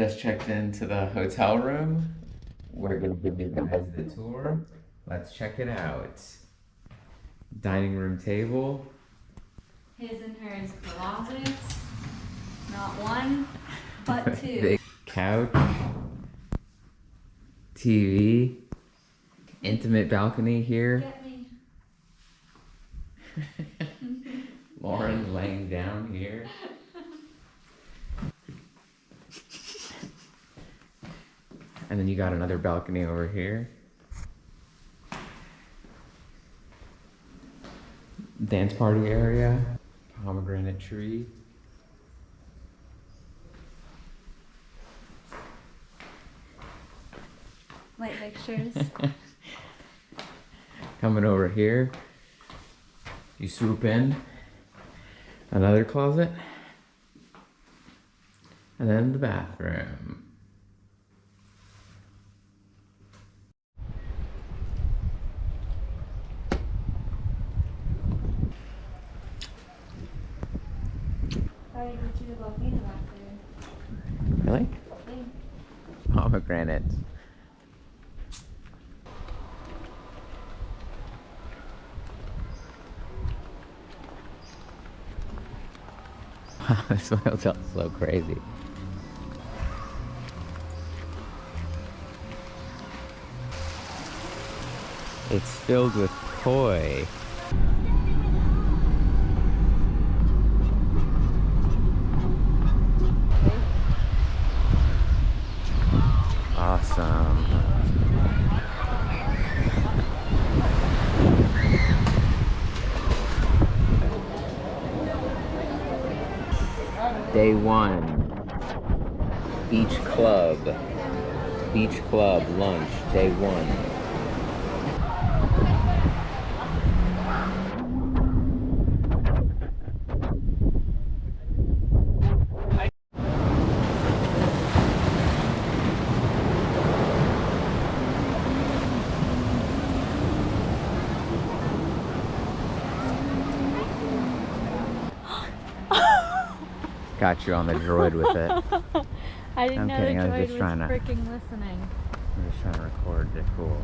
just checked into the hotel room. We're gonna give you guys the tour. Let's check it out. Dining room table. His and hers closets. Not one, but two. Big couch. TV. Intimate balcony here. Get me. Lauren laying down here. And then you got another balcony over here. Dance party area. Pomegranate tree. Light fixtures. Coming over here. You swoop in. Another closet. And then the bathroom. Sorry, you can see the volcano back there. Really? Pomegranates. Wow, this hotel's so crazy. It's filled with koi. Awesome. Day one. Beach club. Beach club lunch. Day one. Got you on the droid with it. I didn't I'm know kidding, the I was droid just was trying to- freaking listening. I'm just trying to record it. Cool.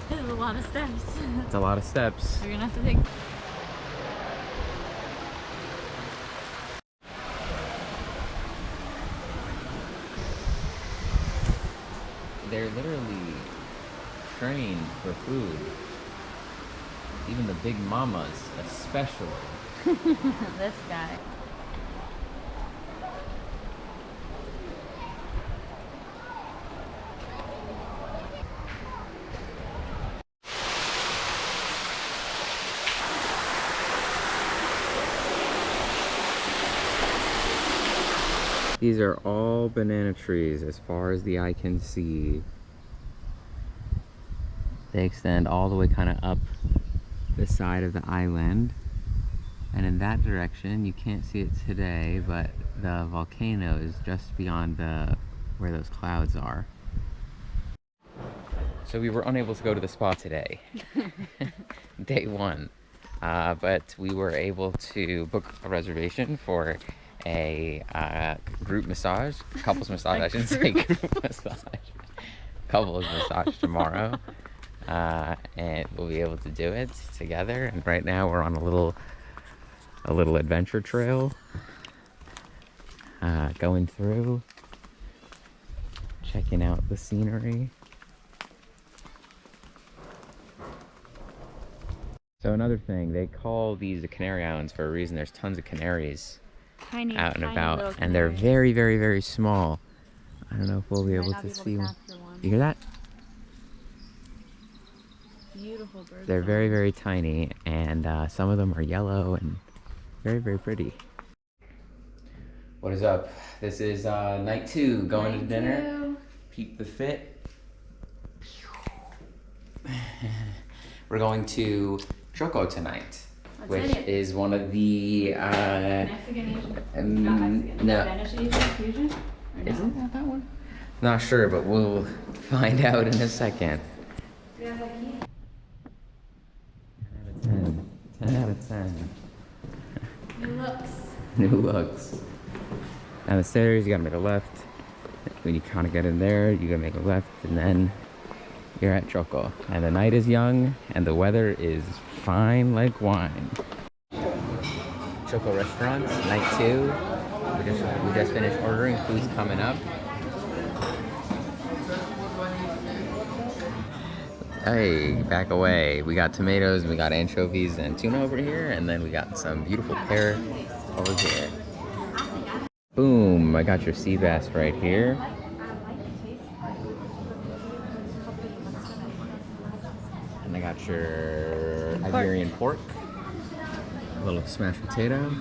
This is a lot of steps. It's a lot of steps. We're gonna have to take. They're literally trained for food. Even the big mamas, especially. This guy. These are all banana trees as far as the eye can see. They extend all the way kind of up the side of the island. And in that direction, you can't see it today, but the volcano is just beyond where those clouds are. So we were unable to go to the spa today, day one. But we were able to book a reservation for a group massage, couples massage, I shouldn't say group massage, couples massage tomorrow. And we'll be able to do it together. And right now we're on a little adventure trail, going through, checking out the scenery. So another thing, they call these the Canary Islands for a reason. There's tons of canaries Tiny, out and tiny about, little and they're canaries. very, very, very small. I don't know if we'll be Might able not to be able see one. capture one. You hear that? Beautiful birds. They're very, very tiny, and some of them are yellow and very, very pretty. What is up? This is night two, going to dinner. Peep the fit. We're going to Choco tonight, which is one of the Mexican Asian. Not Mexican. no, Spanish Asian fusion? Or no? isn't that one? Not sure, but we'll find out in a second. Yeah, like, yeah. 10 out of 10. New looks. New looks. Down the stairs, you gotta make a left. When you kind of get in there, you gotta make a left, and then you're at Choco. And the night is young, and the weather is fine like wine. Choco restaurants, night 2. We just finished ordering. Food's coming up. Hey, back away. We got tomatoes, we got anchovies and tuna over here, and then we got some beautiful pear over here. Boom, I got your sea bass right here. And I got your Iberian pork. A little smashed potato.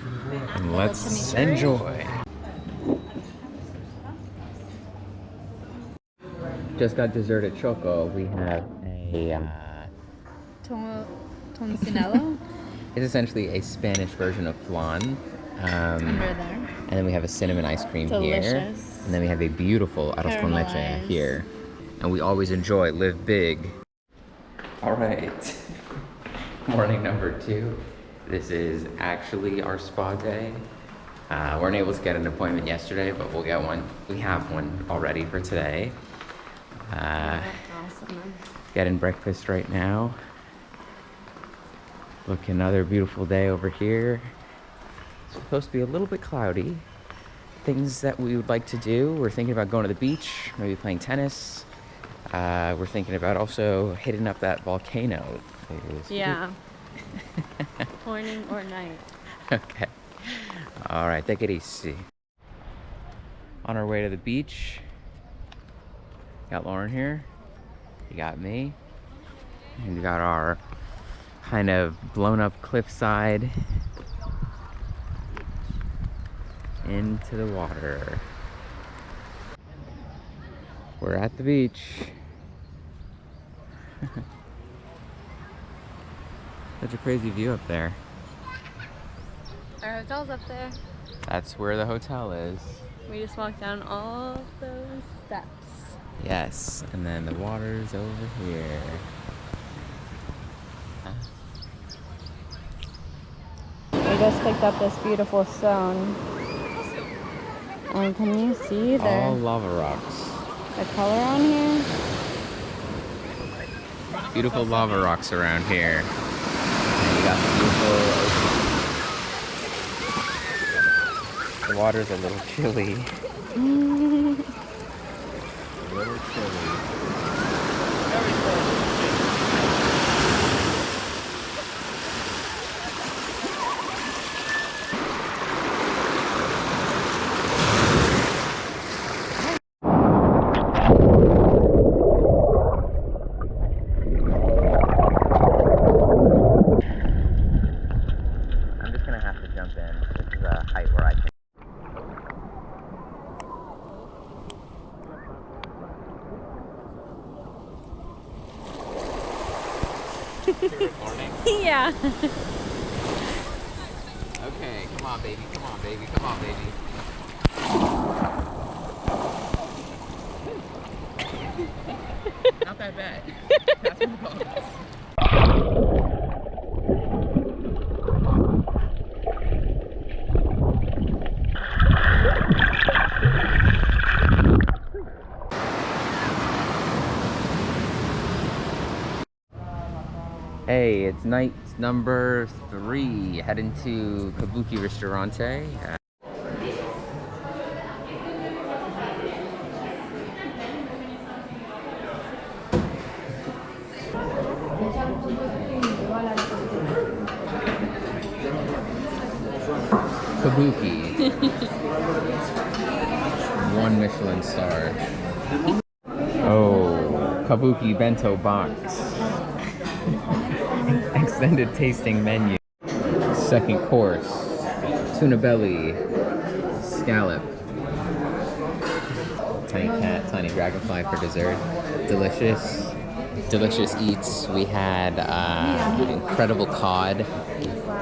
And let's enjoy. Just got dessert at Choco. We have a Toncinello? It's essentially a Spanish version of flan. Under there. And then we have a cinnamon ice cream Delicious. here. And then we have a beautiful arroz con leche Caramelized. here. And we always enjoy live big. All right. Morning number 2. This is actually our spa day. Weren't able to get an appointment yesterday, but we'll get one. We have one already for today. Awesome. Getting breakfast right now. Look, another beautiful day over here. It's supposed to be a little bit cloudy. Things that we would like to do. We're thinking about going to the beach, maybe playing tennis. We're thinking about also hitting up that volcano. Yeah. Morning or night. Okay. All right, take it easy. On our way to the beach. Got Lauren here. You got me. And we got our kind of blown up cliffside into the water. We're at the beach. Such a crazy view up there. Our hotel's up there. That's where the hotel is. We just walked down all those steps. Yes, and then the water's over here. We just picked up this beautiful stone. And can you see All lava rocks. the color on here? Beautiful lava rocks around here. And you got the beautiful ocean. The water's a little chilly. A little chilly. I'm just gonna have to jump in. This is a height where I can. Yeah. Okay, come on, baby. Come on, baby. Come on, baby. Not that bad. That's what it was. Hey, it's night number 3, heading to Kabuki Ristorante. Kabuki. 1 Michelin star. Oh, Kabuki bento box. Extended tasting menu. Second course. Tuna belly. Scallop. Tiny cat, tiny dragonfly for dessert. Delicious. Delicious eats. We had incredible cod.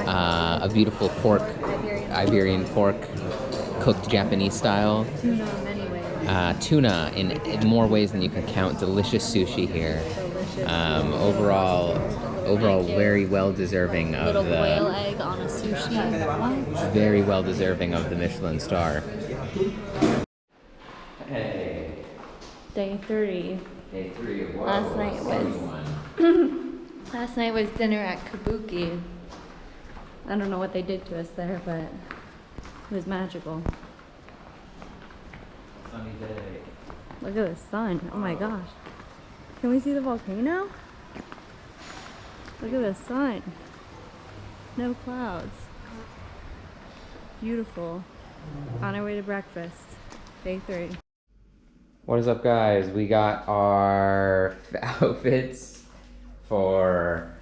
A beautiful pork. Iberian pork. Cooked Japanese style. Tuna in many ways. Tuna in more ways than you can count. Delicious sushi here. Overall, very well deserving of Little the boil egg on a sushi. What? very well deserving of the Michelin star. Hey. Day 3. Day 3. Whoa, Last night was last night was dinner at Kabuki. I don't know what they did to us there, but it was magical. Sunny day. Look at the sun. Oh my gosh. Can we see the volcano? Look at the sun. No clouds. Beautiful. On our way to breakfast. Day 3. What is up, guys? We got our outfits for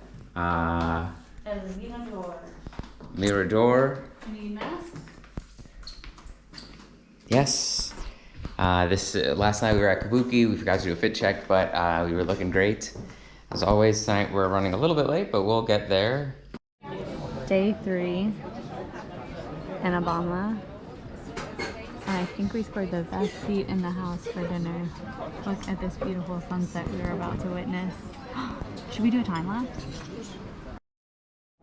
Mirador. Need masks? Yes. Last night we were at Kabuki. We forgot to do a fit check, but we were looking great. As always, tonight we're running a little bit late, but we'll get there. Day 3 in Obama. I think we scored the best seat in the house for dinner. Look at this beautiful sunset we are about to witness. Should we do a time lapse?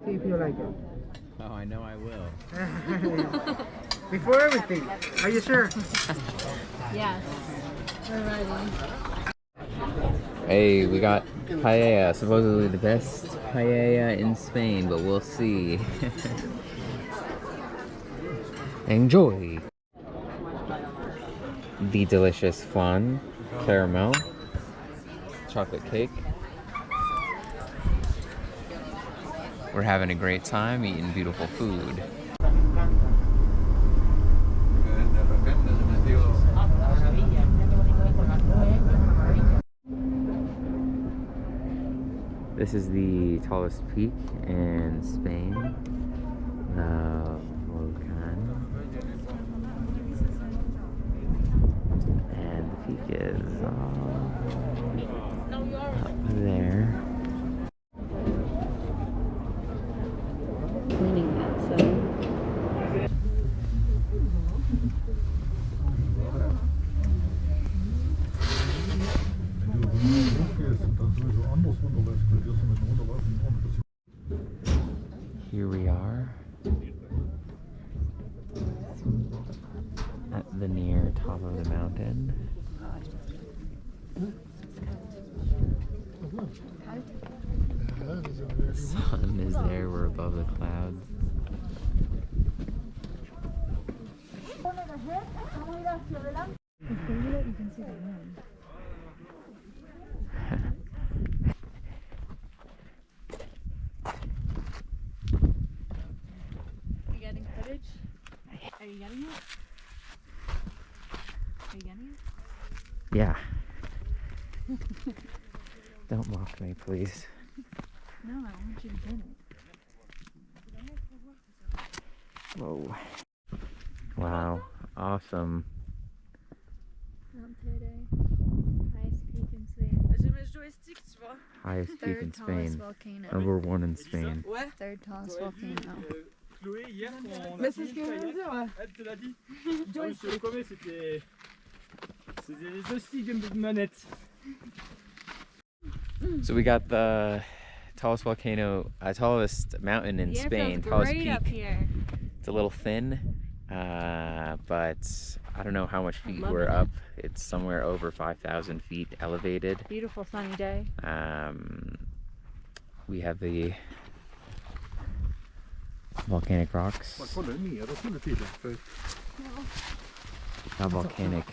See if you like it. Oh, I know I will. Before everything, are you sure? Yes. We're ready. Hey, we got paella, supposedly the best paella in Spain, but we'll see. Enjoy! The delicious flan, caramel, chocolate cake. We're having a great time eating beautiful food. This is the tallest peak in Spain, the Volcan. And the peak is up there. Cleaning that, so. Here we are at the near top of the mountain. The sun is there, we're above the clouds. You can see the moon. You getting footage? Are you getting it? Are you getting it? Yeah. Don't mock me, please. No, I want you to get it. Whoa. Wow. Awesome. Mount Teide, highest peak in Spain. Highest peak in Third tallest Spain. volcano. Number 1 in Spain. Third tallest volcano. Mais c'est ce que je veux dire, ouais. Elle te l'a dit. Je te le promets, c'était des joysticks de manette. So we got the tallest volcano, tallest mountain in Spain, tallest great up peak. here. It's a little thin, but I don't know how much feet love we're it. up. It's somewhere over 5,000 feet elevated. Beautiful sunny day. We have the volcanic rocks. That volcanic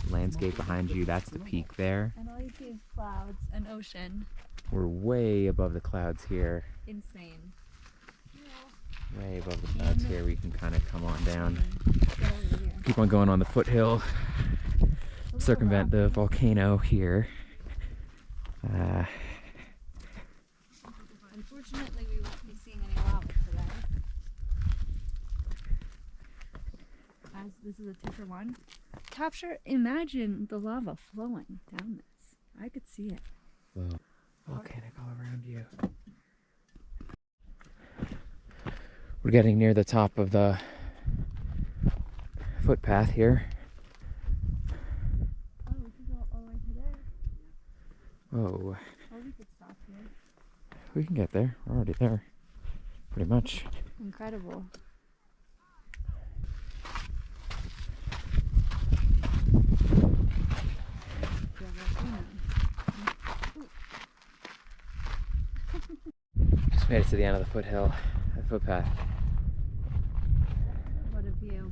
landscape behind you, that's the peak there. And all you see is clouds and ocean. We're way above the clouds here. Insane. Way above the clouds here. We can kind of come on down. Get over here. Keep on going on the foothill. Circumvent the volcano here. Unfortunately, we won't be seeing any lava today. As this is a 2-for-1. Imagine the lava flowing down this. I could see it. Whoa. Volcanic all around you. We're getting near the top of the footpath here. Oh, we could go all the way to there. Whoa. Or we could stop here. We can get there. We're already there. Pretty much. Incredible. Made it to the end of the foothill, the footpath. What a view.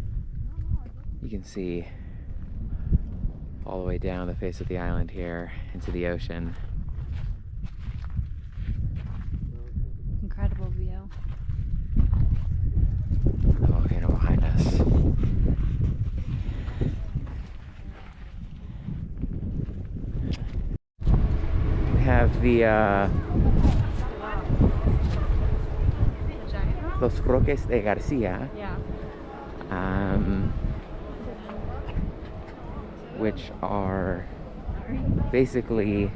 You can see all the way down the face of the island here into the ocean. Incredible view. The volcano behind us. We have the Los Roques de Garcia, Yeah. which are basically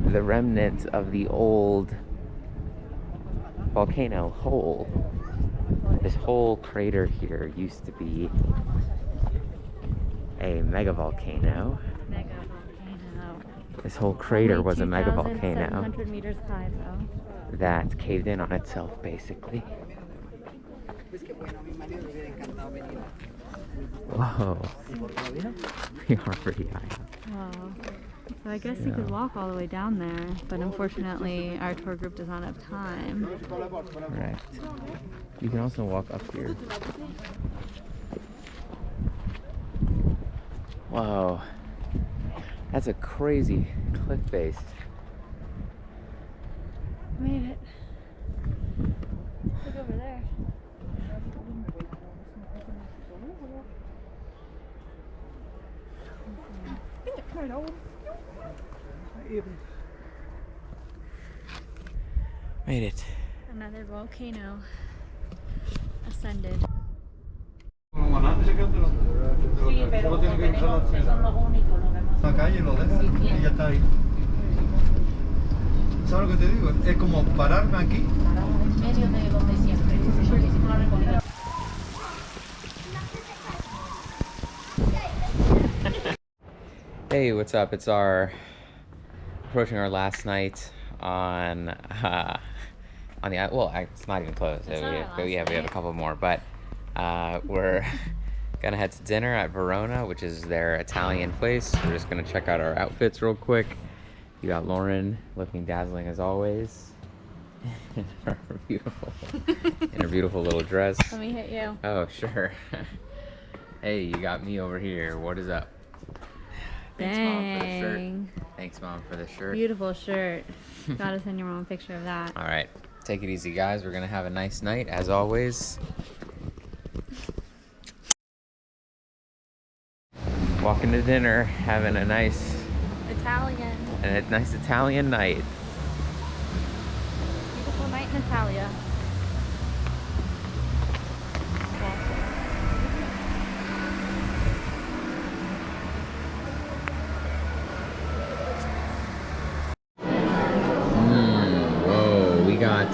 the remnants of the old volcano hole. This whole crater here used to be a mega volcano. Mega volcano. This whole crater was a mega 2,700 meters high, though. that caved in on itself, basically. Whoa. We are pretty high up. Wow. So I guess you could walk all the way down there, but unfortunately our tour group does not have time. Right. You can also walk up here. Whoa. That's a crazy cliff face. Made it. Look over there. Made it. Another volcano ascended. La calle lo deja y ya está ahí. ¿Sabes lo que te digo? Es como pararme aquí. En medio de donde siempre. Hicimos la recogida. Hey, what's up? It's approaching our last night on the well, it's not even close. It's not our last We have a night. couple more, but we're gonna head to dinner at Verona, which is their Italian place. We're just gonna check out our outfits real quick. You got Lauren looking dazzling as always in her beautiful little dress. Let me hit you. Oh, sure. Hey, you got me over here. What is up? Thanks, Mom, for the shirt. Dang. Thanks, Mom, for the shirt. Beautiful shirt. Gotta send your mom a picture of that. All right, take it easy, guys. We're gonna have a nice night, as always. Walking to dinner, having a nice Italian night. Beautiful night in Italia. Whoa, we got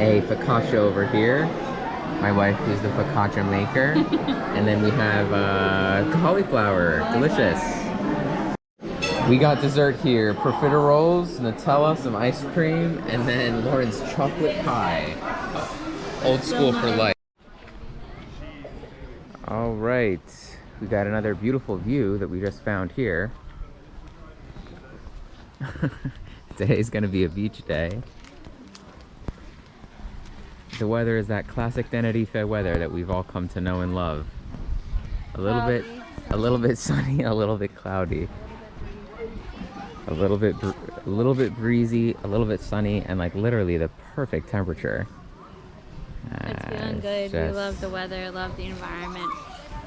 a focaccia over here. My wife is the focaccia maker. And then we have cauliflower, delicious. We got dessert here, profiteroles, Nutella, some ice cream, and then Lauren's chocolate pie. Old school for life. All right, we got another beautiful view that we just found here. Today's gonna be a beach day. The weather is that classic Tenerife weather that we've all come to know and love. A little bit sunny, a little bit cloudy. A little bit breezy, a little bit sunny, and like literally the perfect temperature. It's feeling good. We just- love the weather, love the environment.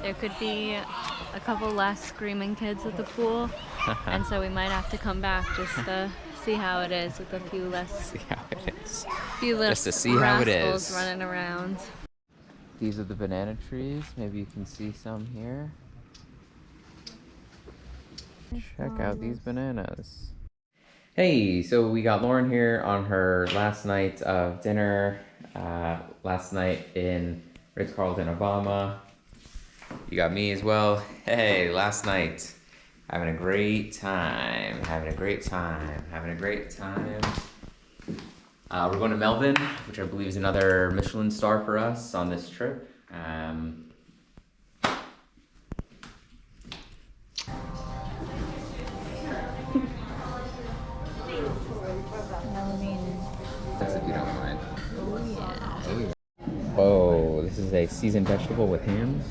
There could be a couple less screaming kids at the pool, and so we might have to come back just to see how it is with a few less, See how it is. less to see how it rascals is. running around. These are the banana trees. Maybe you can see some here. Check out these bananas. Hey, so we got Lauren here on her last night of dinner. Last night in Ritz-Carlton, Obama. You got me as well. Hey, last night. Having a great time. We're going to Melbourne, which I believe is another Michelin star for us on this trip. That's if you don't mind. is a seasoned vegetable with ham.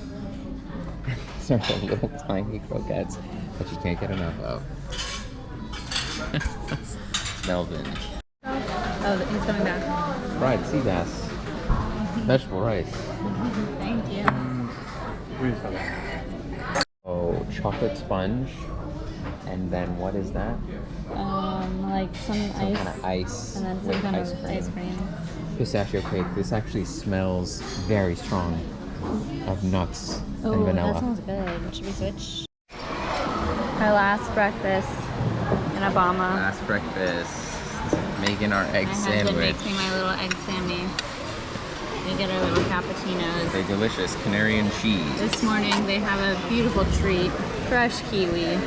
These are the little tiny croquettes that you can't get enough of. Melvin. Oh, he's coming back. Fried sea bass. Vegetable rice. Thank you. Oh, chocolate sponge. And then what is that? Like some Some ice. kind of ice And then some with kind ice of cream. ice cream. Pistachio cake. This actually smells very strong of nuts Oh, and vanilla. that smells good. Should we switch? Our last breakfast in Obama. Last breakfast. Making our egg My husband sandwich. makes me my little egg sammy. We get our little cappuccinos. They're delicious. Canary and cheese. This morning they have a beautiful treat. Fresh kiwi.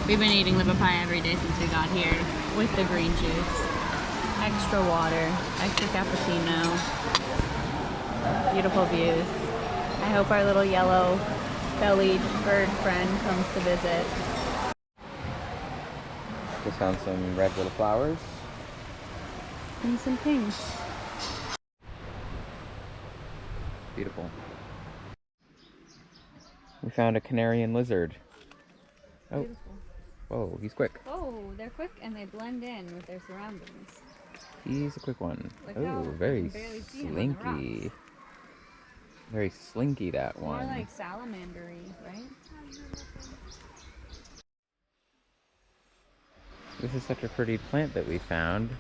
We've been eating Vacay every day since we got here with the green juice. Extra water, extra cappuccino. Beautiful views. I hope our little yellow-bellied bird friend comes to visit. Just found some red little flowers. And some pinks. Beautiful. We found a Canarian lizard. Oh, Beautiful. whoa, he's quick. Oh, they're quick and they blend in with their surroundings. He's a quick one. Look how Oh, you very can barely see him on the slinky. rocks. Very slinky, that More one. like salamandery, right? This is such a pretty plant that we found.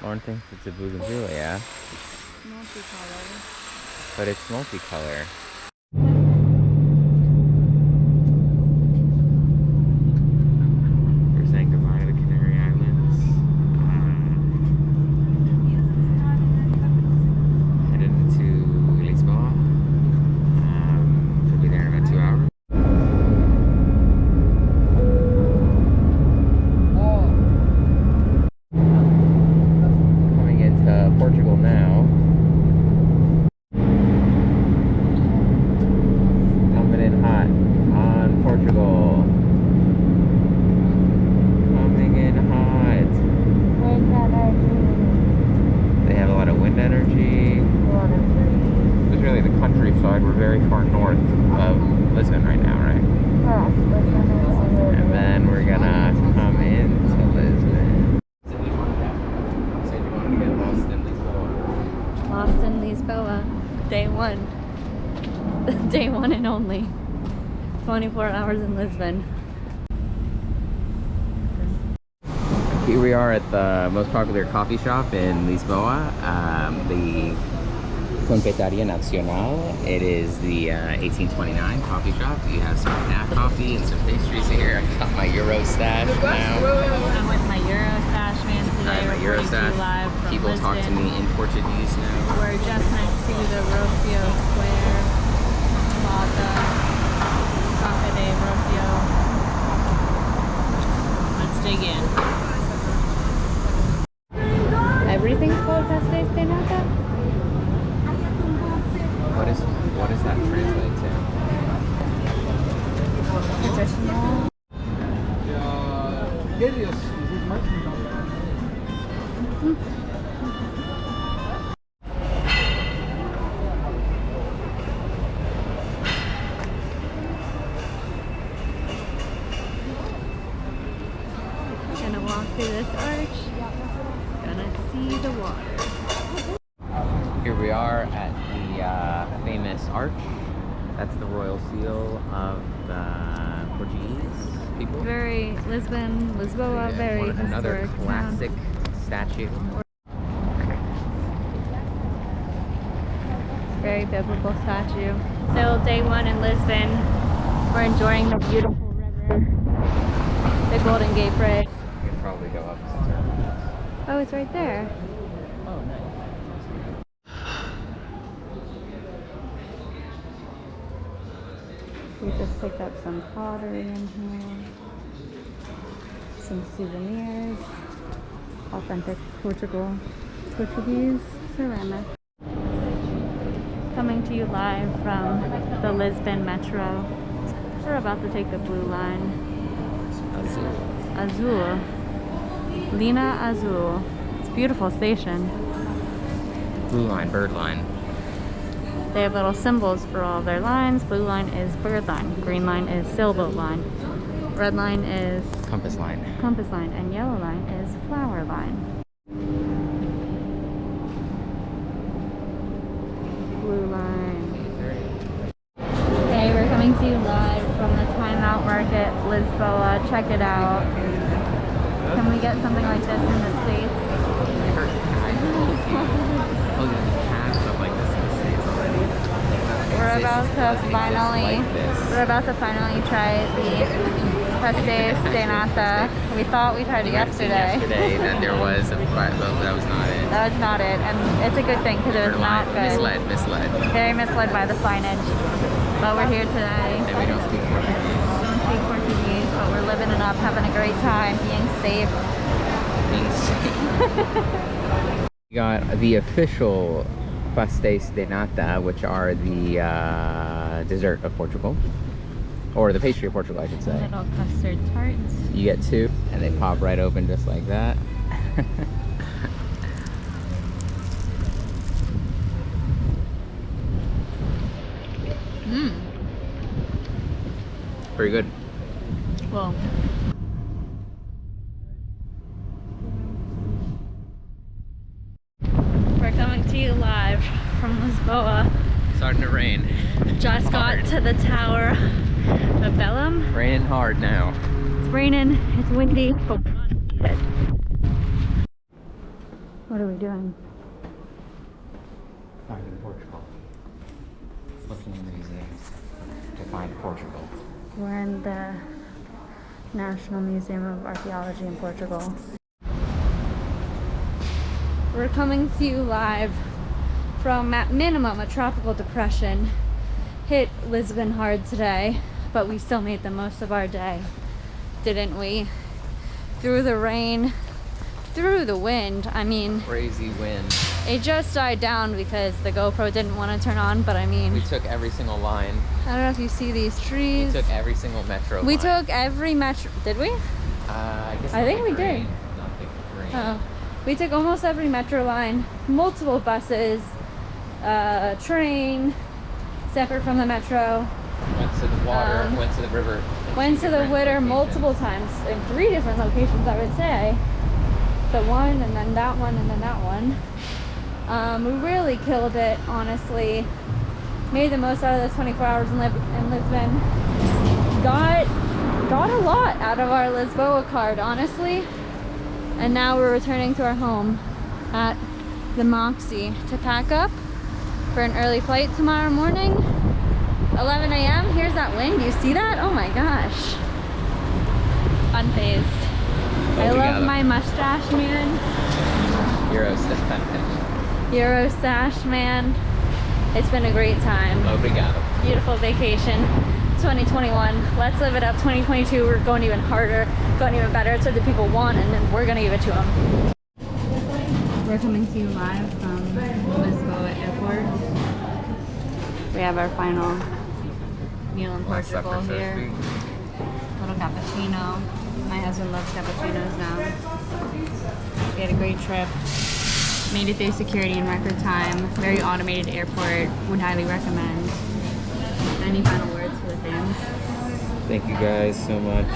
Lauren thinks it's a bougainvillea, Multicolored. but it's multicolor. We're saying goodbye to the Canary Islands. Headed into Lisbon. Should be there in about 2 hours. Coming into Portugal now. Coming in hot on Portugal. Coming in hot. They have a lot of wind energy. It's really the countryside. We're very far north of Lisbon right now, right? And then we're gonna come into Lisbon. Said you wanted to get lost in Lisbon. Lost in Lisboa. Day one. Day one and only. 24 hours in Lisbon. Here we are at the most popular coffee shop in Lisboa, the Confeitaria Nacional. It is the 1829 coffee shop. You have some snack coffee and some pastries here. I got my Euro stash now. I'm with my Eurostash man today. My Euro reporting to you stash. live from People talk to Lisbon. me in Portuguese now. We're just next to the Rocio Square Plaza. Cafe de Rocio. Let's dig in. Everything's called pastéis de nata? What does that translate to? Traditional. Gonna walk through this arch. Gonna see the water. Here we are at the famous arch. That's the royal seal of the Portuguese people. Very Lisbon, Lisboa, very Another historic classic town. statue. Very biblical statue. Still day one in Lisbon. We're enjoying the beautiful river. The Golden Gate Bridge. You can probably go up some terminals. Oh, it's right there. Oh, nice. We just picked up some pottery in here. Some souvenirs. Authentic Portuguese ceramic. Coming to you live from the Lisbon Metro. We're about to take the blue line. Azul. Linha Azul. It's a beautiful station. Blue line, bird line. They have little symbols for all of their lines. Blue line is bird line. Green line is sailboat line. Red line is Compass line. compass line. And yellow line is flower line. Blue line. Okay, we're coming to you live from the Time Out Market, Lisboa. Check it out. Can we get something like this in the States? I told you we have stuff like this in the States already. We're about to finally try the pastéis de nata. We thought we tried it yesterday. That there was, but that was not it. That was not it, and it's a good thing because it was not good. Misled. Very misled by the signage. But we're here today. And we don't speak Portuguese. We don't speak Portuguese, but we're living it up, having a great time, being safe. We got the official pastéis de nata, which are the dessert of Portugal, or the pastry of Portugal, I should say. Little custard tarts. You get two, and they pop right open just like that. Mmm. Pretty good. Well. We're coming to you live from Lisboa. Starting to rain. Just got to the Tower of Belém. Raining hard now. It's raining, it's windy, but we're not it. What are we doing? Finding Portugal. Looking in the museums to find Portugal. We're in the National Museum of Archaeology in Portugal. We're coming to you live from, at minimum, a tropical depression. Hit Lisbon hard today, but we still made the most of our day, didn't we? Through the rain, through the wind. I mean, Crazy wind. it just died down because the GoPro didn't want to turn on, but I mean, We took every single line. I don't know if you see these We trees. took every single metro We line. took every metro, did we? I guess I not think the we did. green. Not the green. Oh, we took almost every metro line, multiple buses, train, separate from the metro, Went to the water, went to the river. went to the Witter multiple times in 3 different locations, I would say. The one, and then that one, and then that one. We really killed it, honestly. Made the most out of those 24 hours in Lisbon. Got a lot out of our Lisboa card, honestly. And now we're returning to our home at the Moxie to pack up for an early flight tomorrow morning. 11 a.m. Here's that wind. You see that? Oh my gosh. Unfazed. I love my mustache, man. Euro stash. Euro stash, man. It's been a great time. Obrigado. Beautiful vacation. 2021. Let's live it up. 2022. We're going even harder, going even better. It's what the people want, and then we're gonna give it to them. We're coming to you live from Lisboa Airport. We have our final meal in Portugal here. Little cappuccino. My husband loves cappuccinos now. We had a great trip. Made it through security in record time. Very automated airport. Would highly recommend. Any final words for the fans? Thank you guys so much.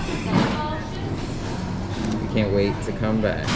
We can't wait to come back.